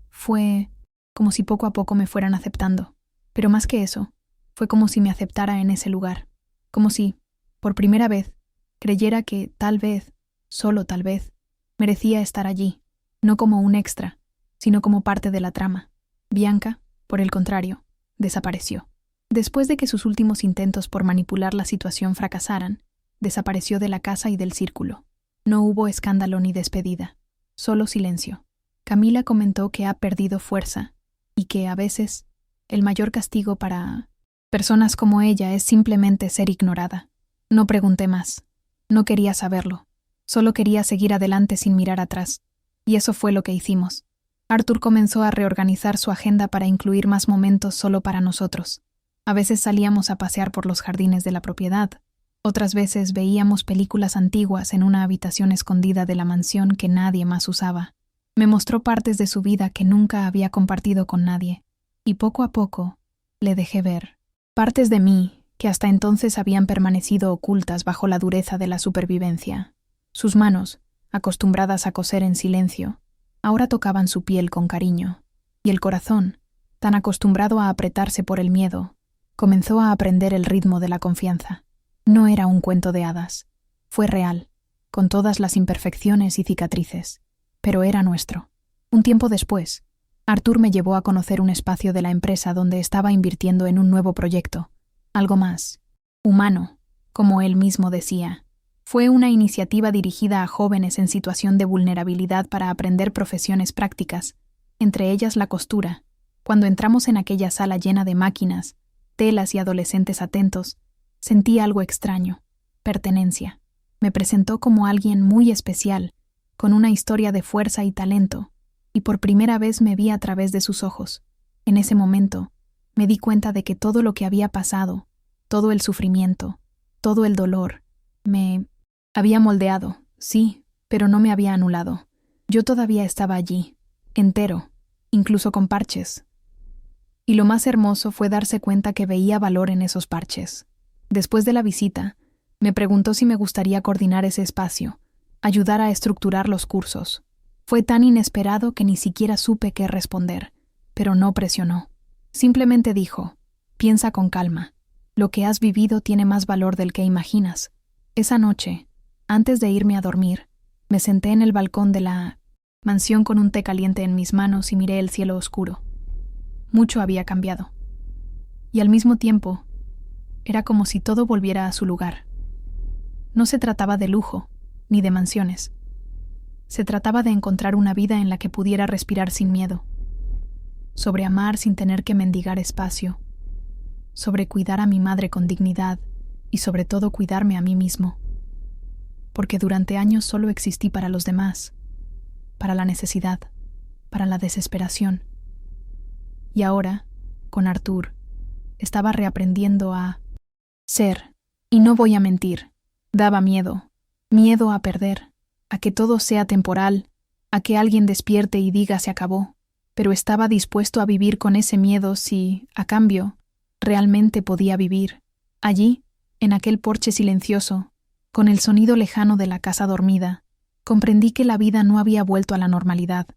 Fue como si poco a poco me fueran aceptando, pero más que eso, fue como si me aceptara en ese lugar, como si, por primera vez, creyera que tal vez, solo tal vez, merecía estar allí, no como un extra, sino como parte de la trama. Bianca, por el contrario, desapareció. Después de que sus últimos intentos por manipular la situación fracasaran, desapareció de la casa y del círculo. No hubo escándalo ni despedida, solo silencio. Camila comentó que ha perdido fuerza y que, a veces, el mayor castigo para personas como ella es simplemente ser ignorada. No pregunté más. No quería saberlo. Solo quería seguir adelante sin mirar atrás. Y eso fue lo que hicimos. Arthur comenzó a reorganizar su agenda para incluir más momentos solo para nosotros. A veces salíamos a pasear por los jardines de la propiedad. Otras veces veíamos películas antiguas en una habitación escondida de la mansión que nadie más usaba. Me mostró partes de su vida que nunca había compartido con nadie. Y poco a poco le dejé ver partes de mí que hasta entonces habían permanecido ocultas bajo la dureza de la supervivencia. Sus manos, acostumbradas a coser en silencio, ahora tocaban su piel con cariño, y el corazón, tan acostumbrado a apretarse por el miedo, comenzó a aprender el ritmo de la confianza. No era un cuento de hadas, fue real, con todas las imperfecciones y cicatrices, pero era nuestro. Un tiempo después, Arthur me llevó a conocer un espacio de la empresa donde estaba invirtiendo en un nuevo proyecto, algo más humano, como él mismo decía. Fue una iniciativa dirigida a jóvenes en situación de vulnerabilidad para aprender profesiones prácticas, entre ellas la costura. Cuando entramos en aquella sala llena de máquinas, telas y adolescentes atentos, sentí algo extraño, pertenencia. Me presentó como alguien muy especial, con una historia de fuerza y talento, y por primera vez me vi a través de sus ojos. En ese momento, me di cuenta de que todo lo que había pasado, todo el sufrimiento, todo el dolor, me había moldeado, sí, pero no me había anulado. Yo todavía estaba allí, entero, incluso con parches. Y lo más hermoso fue darse cuenta que veía valor en esos parches. Después de la visita, me preguntó si me gustaría coordinar ese espacio, ayudar a estructurar los cursos. Fue tan inesperado que ni siquiera supe qué responder, pero no presionó. Simplemente dijo, piensa con calma. Lo que has vivido tiene más valor del que imaginas. Esa noche, antes de irme a dormir, me senté en el balcón de la mansión con un té caliente en mis manos y miré el cielo oscuro. Mucho había cambiado. Y al mismo tiempo, era como si todo volviera a su lugar. No se trataba de lujo, ni de mansiones. Se trataba de encontrar una vida en la que pudiera respirar sin miedo, sobre amar sin tener que mendigar espacio, sobre cuidar a mi madre con dignidad y sobre todo cuidarme a mí mismo. Porque durante años solo existí para los demás, para la necesidad, para la desesperación. Y ahora, con Arthur, estaba reaprendiendo a ser, y no voy a mentir, daba miedo, miedo a perder, a que todo sea temporal, a que alguien despierte y diga se acabó. pero estaba dispuesto a vivir con ese miedo si, a cambio, realmente podía vivir. Allí, en aquel porche silencioso, con el sonido lejano de la casa dormida, comprendí que la vida no había vuelto a la normalidad,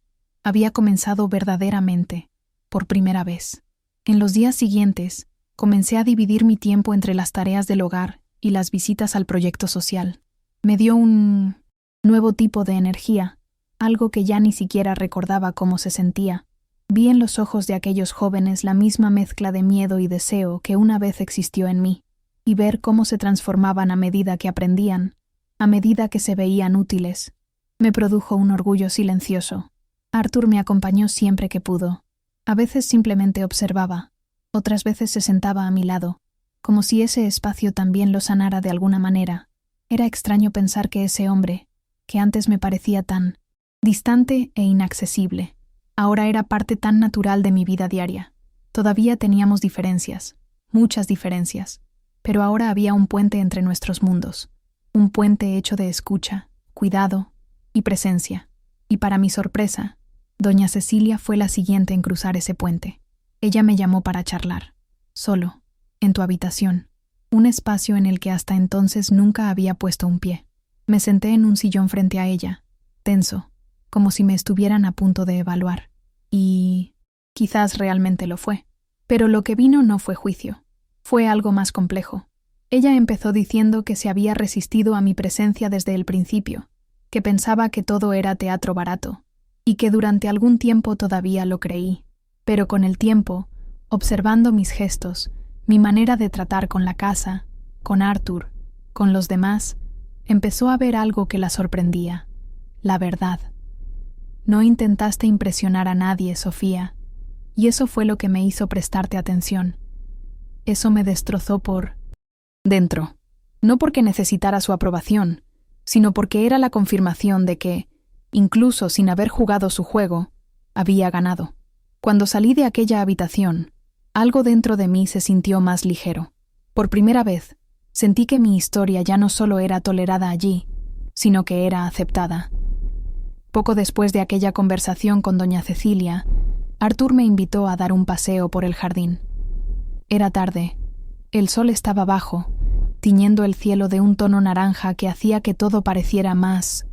había comenzado verdaderamente, por primera vez. En los días siguientes, comencé a dividir mi tiempo entre las tareas del hogar y las visitas al proyecto social. Me dio un nuevo tipo de energía, algo que ya ni siquiera recordaba cómo se sentía. Vi en los ojos de aquellos jóvenes la misma mezcla de miedo y deseo que una vez existió en mí, y ver cómo se transformaban a medida que aprendían, a medida que se veían útiles, me produjo un orgullo silencioso. Arthur me acompañó siempre que pudo. A veces simplemente observaba, otras veces se sentaba a mi lado, como si ese espacio también lo sanara de alguna manera. Era extraño pensar que ese hombre, que antes me parecía tan distante e inaccesible, ahora era parte tan natural de mi vida diaria. Todavía teníamos diferencias, muchas diferencias, pero ahora había un puente entre nuestros mundos, un puente hecho de escucha, cuidado y presencia. Y para mi sorpresa, doña Cecilia fue la siguiente en cruzar ese puente. Ella me llamó para charlar, solo, en tu habitación, un espacio en el que hasta entonces nunca había puesto un pie. Me senté en un sillón frente a ella, tenso, como si me estuvieran a punto de evaluar. Y quizás realmente lo fue. Pero lo que vino no fue juicio. Fue algo más complejo. Ella empezó diciendo que se había resistido a mi presencia desde el principio, que pensaba que todo era teatro barato, y que durante algún tiempo todavía lo creí. Pero con el tiempo, observando mis gestos, mi manera de tratar con la casa, con Arthur, con los demás, empezó a ver algo que la sorprendía: la verdad. No intentaste impresionar a nadie, Sofía, y eso fue lo que me hizo prestarte atención. Eso me destrozó por dentro, no porque necesitara su aprobación, sino porque era la confirmación de que, incluso sin haber jugado su juego, había ganado. Cuando salí de aquella habitación, algo dentro de mí se sintió más ligero. Por primera vez, sentí que mi historia ya no solo era tolerada allí, sino que era aceptada. Poco después de aquella conversación con doña Cecilia, Arthur me invitó a dar un paseo por el jardín. Era tarde. El sol estaba bajo, tiñendo el cielo de un tono naranja que hacía que todo pareciera más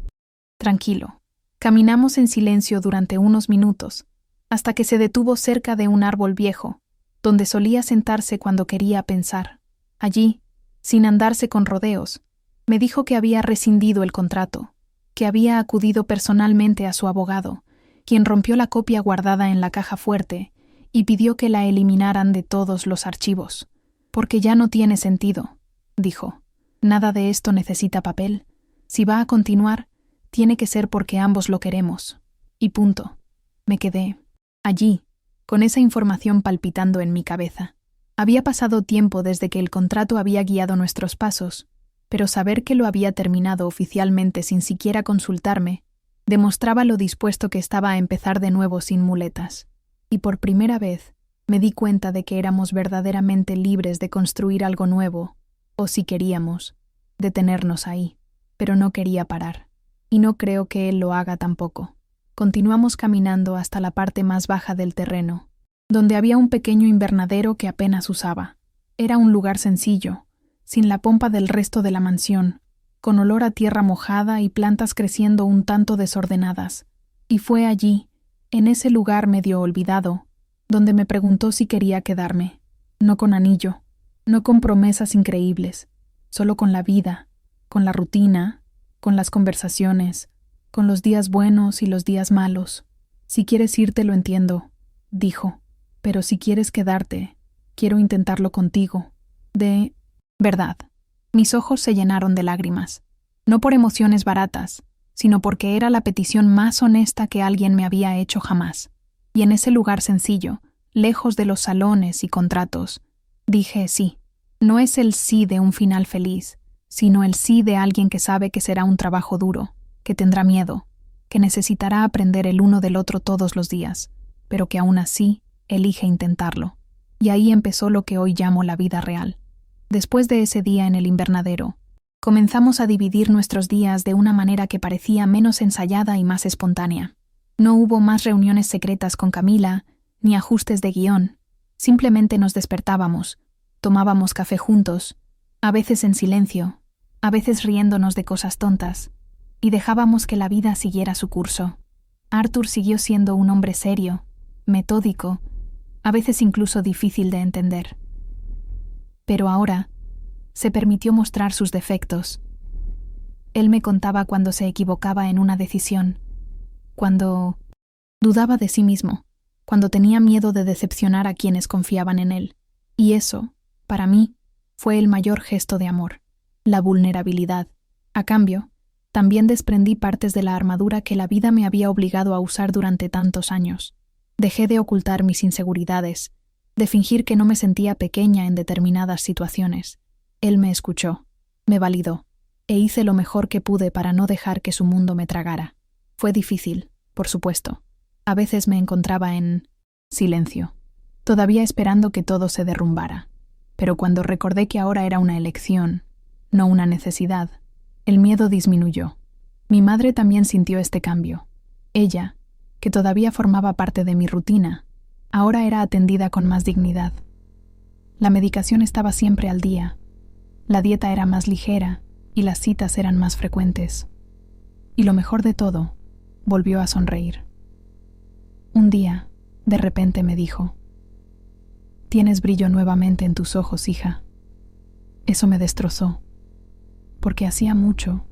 tranquilo. Caminamos en silencio durante unos minutos, hasta que se detuvo cerca de un árbol viejo, donde solía sentarse cuando quería pensar. Allí, sin andarse con rodeos, me dijo que había rescindido el contrato, que había acudido personalmente a su abogado, quien rompió la copia guardada en la caja fuerte y pidió que la eliminaran de todos los archivos. Porque ya no tiene sentido, dijo. Nada de esto necesita papel. Si va a continuar, tiene que ser porque ambos lo queremos. Y punto. Me quedé allí, con esa información palpitando en mi cabeza. Había pasado tiempo desde que el contrato había guiado nuestros pasos, pero saber que lo había terminado oficialmente sin siquiera consultarme demostraba lo dispuesto que estaba a empezar de nuevo sin muletas. Y por primera vez me di cuenta de que éramos verdaderamente libres de construir algo nuevo, o si queríamos, detenernos ahí. Pero no quería parar. Y no creo que él lo haga tampoco. Continuamos caminando hasta la parte más baja del terreno, donde había un pequeño invernadero que apenas usaba. Era un lugar sencillo, sin la pompa del resto de la mansión, con olor a tierra mojada y plantas creciendo un tanto desordenadas. Y fue allí, en ese lugar medio olvidado, donde me preguntó si quería quedarme. No con anillo, no con promesas increíbles, solo con la vida, con la rutina, con las conversaciones, con los días buenos y los días malos. Si quieres irte lo entiendo, dijo, pero si quieres quedarte, quiero intentarlo contigo. De verdad. Mis ojos se llenaron de lágrimas, no por emociones baratas, sino porque era la petición más honesta que alguien me había hecho jamás. Y en ese lugar sencillo, lejos de los salones y contratos, dije sí. No es el sí de un final feliz, sino el sí de alguien que sabe que será un trabajo duro, que tendrá miedo, que necesitará aprender el uno del otro todos los días, pero que aún así elige intentarlo. Y ahí empezó lo que hoy llamo la vida real. Después de ese día en el invernadero, comenzamos a dividir nuestros días de una manera que parecía menos ensayada y más espontánea. No hubo más reuniones secretas con Camila, ni ajustes de guión. Simplemente nos despertábamos, tomábamos café juntos, a veces en silencio, a veces riéndonos de cosas tontas, y dejábamos que la vida siguiera su curso. Arthur siguió siendo un hombre serio, metódico, a veces incluso difícil de entender. Pero ahora se permitió mostrar sus defectos. Él me contaba cuando se equivocaba en una decisión, cuando dudaba de sí mismo, cuando tenía miedo de decepcionar a quienes confiaban en él. Y eso, para mí, fue el mayor gesto de amor, la vulnerabilidad. A cambio, también desprendí partes de la armadura que la vida me había obligado a usar durante tantos años. Dejé de ocultar mis inseguridades, de fingir que no me sentía pequeña en determinadas situaciones. Él me escuchó, me validó, e hice lo mejor que pude para no dejar que su mundo me tragara. Fue difícil, por supuesto. A veces me encontraba en silencio, todavía esperando que todo se derrumbara. Pero cuando recordé que ahora era una elección, no una necesidad, el miedo disminuyó. Mi madre también sintió este cambio. Ella, que todavía formaba parte de mi rutina, ahora era atendida con más dignidad. La medicación estaba siempre al día, la dieta era más ligera y las citas eran más frecuentes. Y lo mejor de todo, volvió a sonreír. Un día, de repente me dijo: «Tienes brillo nuevamente en tus ojos, hija». Eso me destrozó, porque hacía mucho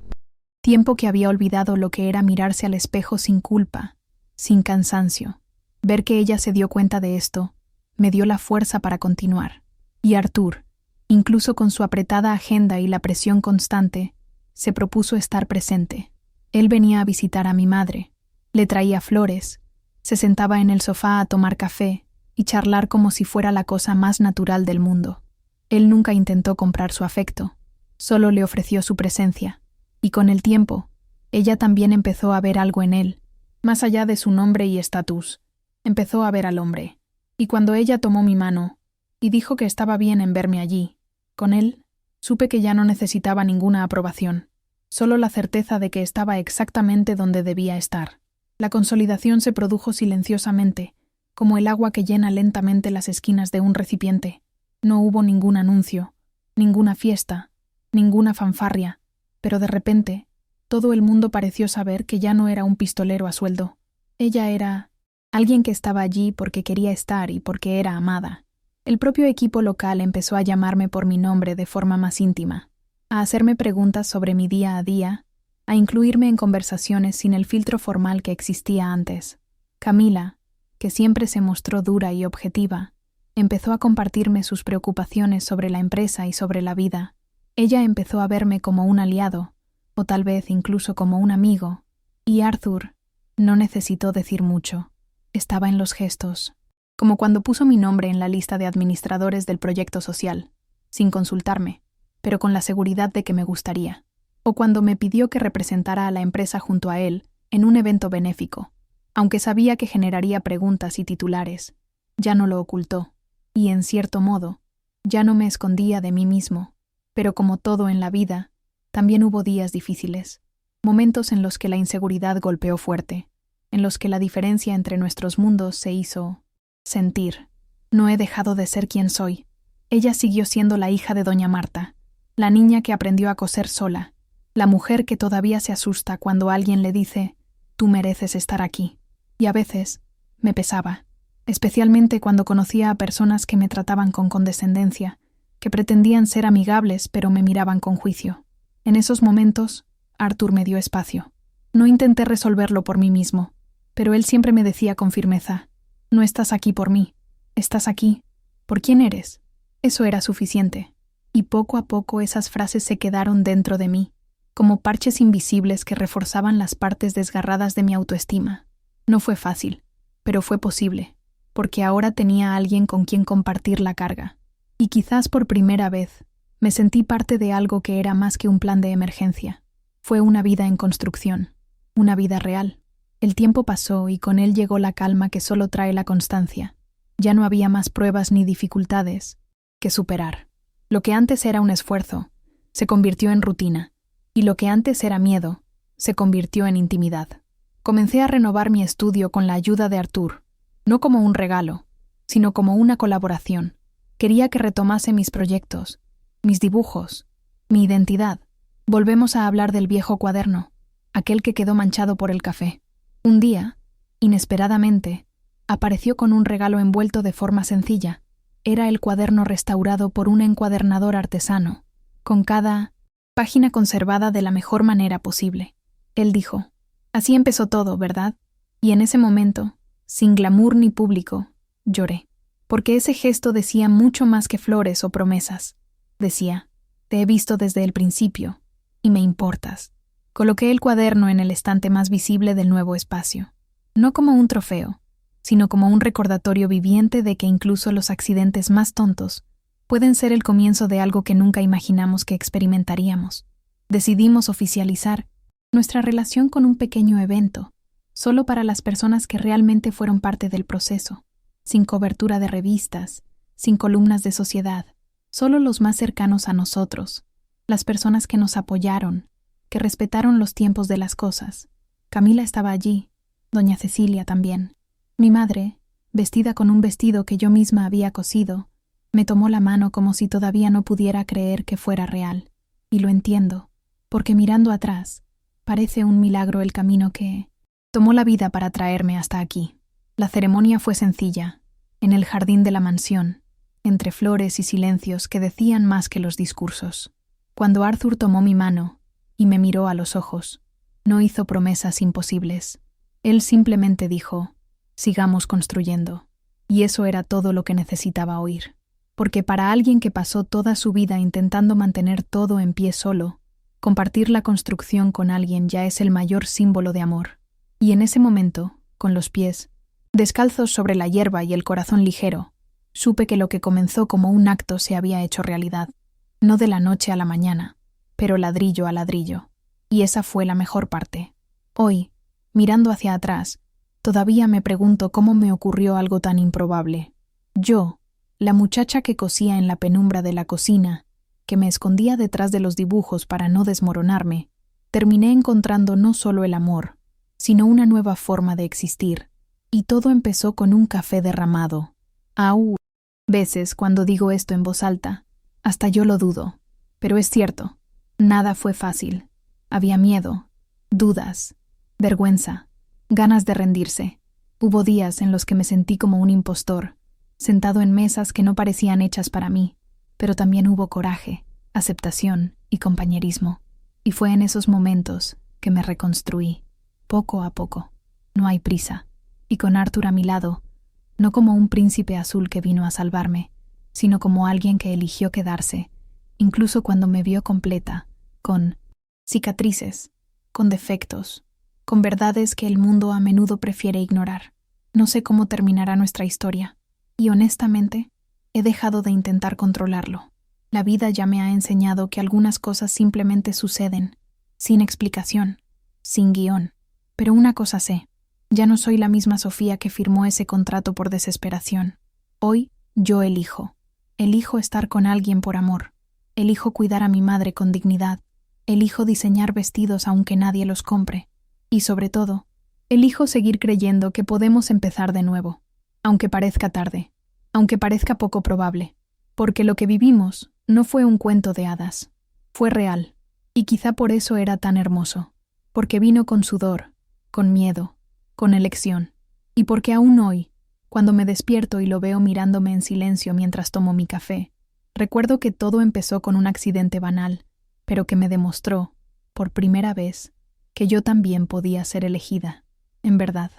tiempo que había olvidado lo que era mirarse al espejo sin culpa, sin cansancio. Ver que ella se dio cuenta de esto me dio la fuerza para continuar. Y Arthur, incluso con su apretada agenda y la presión constante, se propuso estar presente. Él venía a visitar a mi madre, le traía flores, se sentaba en el sofá a tomar café y charlar como si fuera la cosa más natural del mundo. Él nunca intentó comprar su afecto, solo le ofreció su presencia, y con el tiempo, ella también empezó a ver algo en él, más allá de su nombre y estatus. Empezó a ver al hombre, y cuando ella tomó mi mano y dijo que estaba bien en verme allí, con él, supe que ya no necesitaba ninguna aprobación, solo la certeza de que estaba exactamente donde debía estar. La consolidación se produjo silenciosamente, como el agua que llena lentamente las esquinas de un recipiente. No hubo ningún anuncio, ninguna fiesta, ninguna fanfarria, pero de repente, todo el mundo pareció saber que ya no era un pistolero a sueldo. Ella era alguien que estaba allí porque quería estar y porque era amada. El propio equipo local empezó a llamarme por mi nombre de forma más íntima, a hacerme preguntas sobre mi día a día, a incluirme en conversaciones sin el filtro formal que existía antes. Camila, que siempre se mostró dura y objetiva, empezó a compartirme sus preocupaciones sobre la empresa y sobre la vida. Ella empezó a verme como un aliado, o tal vez incluso como un amigo, y Arthur no necesitó decir mucho. Estaba en los gestos, como cuando puso mi nombre en la lista de administradores del proyecto social, sin consultarme, pero con la seguridad de que me gustaría, o cuando me pidió que representara a la empresa junto a él en un evento benéfico, aunque sabía que generaría preguntas y titulares. Ya no lo ocultó, y en cierto modo, ya no me escondía de mí mismo, pero como todo en la vida, también hubo días difíciles, momentos en los que la inseguridad golpeó fuerte, en los que la diferencia entre nuestros mundos se hizo sentir. No he dejado de ser quien soy. Ella siguió siendo la hija de doña Marta, la niña que aprendió a coser sola, la mujer que todavía se asusta cuando alguien le dice: «Tú mereces estar aquí». Y a veces me pesaba, especialmente cuando conocía a personas que me trataban con condescendencia, que pretendían ser amigables pero me miraban con juicio. En esos momentos, Arthur me dio espacio. No intenté resolverlo por mí mismo, pero él siempre me decía con firmeza: «No estás aquí por mí, estás aquí por quién eres». Eso era suficiente, y poco a poco esas frases se quedaron dentro de mí, como parches invisibles que reforzaban las partes desgarradas de mi autoestima. No fue fácil, pero fue posible, porque ahora tenía a alguien con quien compartir la carga. Y quizás por primera vez, me sentí parte de algo que era más que un plan de emergencia. Fue una vida en construcción, una vida real. El tiempo pasó y con él llegó la calma que solo trae la constancia. Ya no había más pruebas ni dificultades que superar. Lo que antes era un esfuerzo, se convirtió en rutina, y lo que antes era miedo, se convirtió en intimidad. Comencé a renovar mi estudio con la ayuda de Arthur, no como un regalo, sino como una colaboración. Quería que retomase mis proyectos, mis dibujos, mi identidad. Volvemos a hablar del viejo cuaderno, aquel que quedó manchado por el café. Un día, inesperadamente, apareció con un regalo envuelto de forma sencilla. Era el cuaderno restaurado por un encuadernador artesano, con cada página conservada de la mejor manera posible. Él dijo: «Así empezó todo, ¿verdad?». Y en ese momento, sin glamour ni público, lloré, porque ese gesto decía mucho más que flores o promesas. Decía: «Te he visto desde el principio, y me importas». Coloqué el cuaderno en el estante más visible del nuevo espacio, no como un trofeo, sino como un recordatorio viviente de que incluso los accidentes más tontos pueden ser el comienzo de algo que nunca imaginamos que experimentaríamos. Decidimos oficializar nuestra relación con un pequeño evento, solo para las personas que realmente fueron parte del proceso, sin cobertura de revistas, sin columnas de sociedad, solo los más cercanos a nosotros, las personas que nos apoyaron, que respetaron los tiempos de las cosas. Camila estaba allí, doña Cecilia también. Mi madre, vestida con un vestido que yo misma había cosido, me tomó la mano como si todavía no pudiera creer que fuera real. Y lo entiendo, porque mirando atrás, parece un milagro el camino que tomó la vida para traerme hasta aquí. La ceremonia fue sencilla, en el jardín de la mansión, entre flores y silencios que decían más que los discursos. Cuando Arthur tomó mi mano y me miró a los ojos, no hizo promesas imposibles. Él simplemente dijo: «Sigamos construyendo». Y eso era todo lo que necesitaba oír. Porque para alguien que pasó toda su vida intentando mantener todo en pie solo, compartir la construcción con alguien ya es el mayor símbolo de amor. Y en ese momento, con los pies descalzos sobre la hierba y el corazón ligero, supe que lo que comenzó como un acto se había hecho realidad. No de la noche a la mañana, pero ladrillo a ladrillo. Y esa fue la mejor parte. Hoy, mirando hacia atrás, todavía me pregunto cómo me ocurrió algo tan improbable. Yo, la muchacha que cosía en la penumbra de la cocina, que me escondía detrás de los dibujos para no desmoronarme, terminé encontrando no solo el amor, sino una nueva forma de existir. Y todo empezó con un café derramado. Veces cuando digo esto en voz alta, hasta yo lo dudo. Pero es cierto, nada fue fácil. Había miedo, dudas, vergüenza, ganas de rendirse. Hubo días en los que me sentí como un impostor, sentado en mesas que no parecían hechas para mí, pero también hubo coraje, aceptación y compañerismo. Y fue en esos momentos que me reconstruí, poco a poco. No hay prisa. Y con Arthur a mi lado, no como un príncipe azul que vino a salvarme, sino como alguien que eligió quedarse, incluso cuando me vio completa, con cicatrices, con defectos, con verdades que el mundo a menudo prefiere ignorar. No sé cómo terminará nuestra historia, y honestamente, he dejado de intentar controlarlo. La vida ya me ha enseñado que algunas cosas simplemente suceden, sin explicación, sin guión. Pero una cosa sé, ya no soy la misma Sofía que firmó ese contrato por desesperación. Hoy, yo elijo estar con alguien por amor, elijo cuidar a mi madre con dignidad, elijo diseñar vestidos aunque nadie los compre, y sobre todo, elijo seguir creyendo que podemos empezar de nuevo, aunque parezca tarde, aunque parezca poco probable, porque lo que vivimos no fue un cuento de hadas, fue real, y quizá por eso era tan hermoso, porque vino con sudor, con miedo, con elección, y porque aún hoy, cuando me despierto y lo veo mirándome en silencio mientras tomo mi café, recuerdo que todo empezó con un accidente banal, pero que me demostró, por primera vez, que yo también podía ser elegida, en verdad.